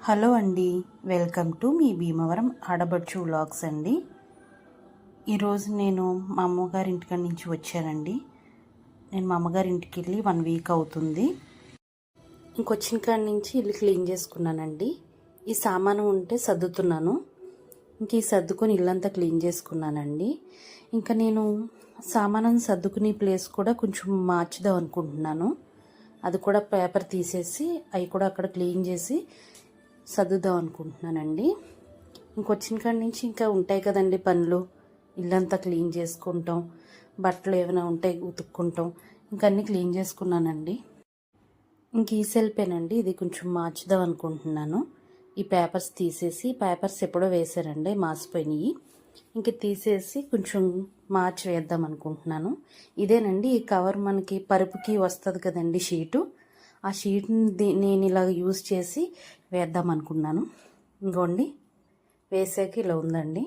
Hello అండి, welcome to మీ భీమవరం ఆడబడుచు వ్లాగ్స్ అండి. ఈరోజు నేను మా అమ్మగారి ఇంటికాడ నుంచి వచ్చానండి. నేను మా అమ్మగారి ఇంటికి వెళ్ళి 1 వీక్ అవుతుంది. ఇంకొచ్చిన కాడి నుంచి ఇల్లు క్లీన్ చేసుకున్నానండి. ఈ సామాను ఉంటే సర్దుతున్నాను. ఇంక ఈ సర్దుకొని ఇల్లంతా క్లీన్ చేసుకున్నానండి. ఇంకా నేను సామాను సర్దుకునే ప్లేస్ కూడా కొంచెం మార్చుదాం అనుకుంటున్నాను. అది కూడా పేపర్ తీసేసి అవి కూడా అక్కడ క్లీన్ చేసి సర్దుదాం అనుకుంటున్నానండి. ఇంకొచ్చిన కాడి నుంచి ఇంకా ఉంటాయి కదండి పనులు. ఇల్లంతా క్లీన్ చేసుకుంటాం, బట్టలు ఏమైనా ఉంటాయి ఉతుక్కుంటాం, ఇంకా అన్నీ క్లీన్ చేసుకున్నానండి. ఇంక ఈ సెల్ఫేనండి, ఇది కొంచెం మార్చుదాం అనుకుంటున్నాను. ఈ పేపర్స్ తీసేసి, పేపర్స్ ఎప్పుడో వేసారండి, మాసిపోయినాయి. ఇంక తీసేసి కొంచెం మార్చి వేద్దాం అనుకుంటున్నాను. ఇదేనండి ఈ కవర్, మనకి పరుపుకి వస్తుంది కదండి షీటు. ఆ షీట్ని నేను ఇలా యూజ్ చేసి వేద్దాం అనుకున్నాను. ఇంకోండి వేసాక ఇలా ఉందండి.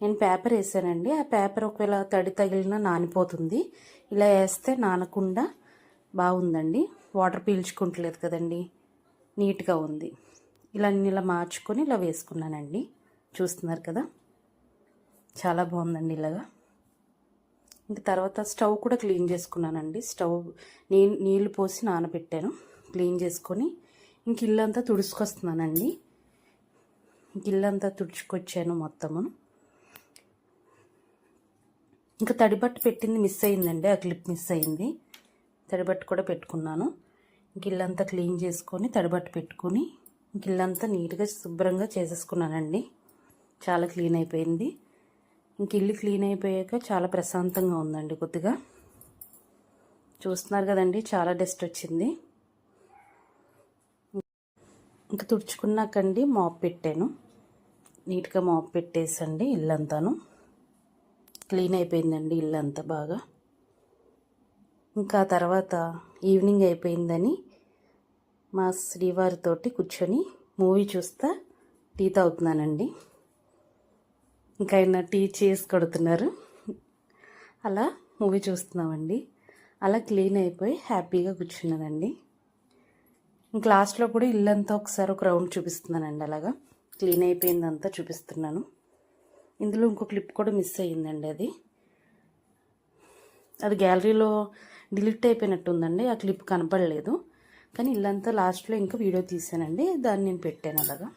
నేను పేపర్ వేసానండి. ఆ పేపర్ ఒకవేళ తడి తగిలినా నానిపోతుంది. ఇలా వేస్తే నానకుండా బాగుందండి. వాటర్ పీల్చుకుంటలేదు కదండి, నీట్గా ఉంది. ఇలా మార్చుకొని ఇలా వేసుకున్నానండి. చూస్తున్నారు కదా, చాలా బాగుందండి ఇలాగా. ఇంక తర్వాత స్టవ్ కూడా క్లీన్ చేసుకున్నానండి. స్టవ్ నీళ్లు పోసి నానబెట్టాను, క్లీన్ చేసుకొని ఇంక ఇల్లంతా తుడుచుకొస్తున్నానండి. ఇంక ఇల్లంతా తుడుచుకొచ్చాను మొత్తము. ఇంకా తడిబట్ట పెట్టింది మిస్ అయిందండి, ఆ క్లిప్ మిస్ అయింది. తడిబట్ట కూడా పెట్టుకున్నాను. ఇంక ఇల్లంతా క్లీన్ చేసుకొని తడిబట్ట పెట్టుకొని ఇంక ఇల్లంతా నీట్గా శుభ్రంగా చేసేసుకున్నానండి. చాలా క్లీన్ అయిపోయింది. ఇంక ఇల్లు క్లీన్ అయిపోయాక చాలా ప్రశాంతంగా ఉందండి. కొద్దిగా చూస్తున్నారు కదండి, చాలా డస్ట్ వచ్చింది. ఇంకా తుడుచుకున్నాకండి మాప్ పెట్టాను. నీట్గా మాప్ పెట్టేసండి ఇల్లంతాను క్లీన్ అయిపోయిందండి ఇల్లంతా బాగా. ఇంకా తర్వాత ఈవినింగ్ అయిపోయిందని మా శ్రీవారితోటి కూర్చొని మూవీ చూస్తా టీ తాగుతున్నానండి. ఇంకా ఆయన టీ చేసి కొడుతున్నారు. అలా మూవీ చూస్తున్నామండి. అలా క్లీన్ అయిపోయి హ్యాపీగా కూర్చున్నానండి. ఇంక లాస్ట్లో కూడా ఇల్లంతా ఒకసారి ఒక రౌండ్ చూపిస్తున్నానండి. అలాగా క్లీన్ అయిపోయిందంతా చూపిస్తున్నాను. ఇందులో ఇంకో క్లిప్ కూడా మిస్ అయ్యిందండి. అది గ్యాలరీలో డిలీట్ అయిపోయినట్టుందండి. ఆ క్లిప్ కనపడలేదు. కానీ ఇల్లంతా లాస్ట్లో ఇంకా వీడియో తీసానండి, దాన్ని నేను పెట్టాను అలాగా.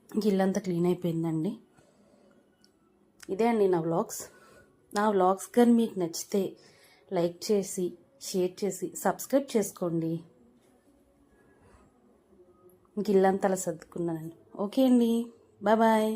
ఇంక ఇల్లంతా క్లీన్ అయిపోయిందండి. ఇదే అండి నా వ్లాగ్స్. నా వ్లాగ్స్ కానీ మీకు నచ్చితే లైక్ చేసి, షేర్ చేసి, సబ్స్క్రైబ్ చేసుకోండి. ఇంక ఇల్లంతా అలా సర్దుకున్నానండి. ఓకే అండి, బాయ్.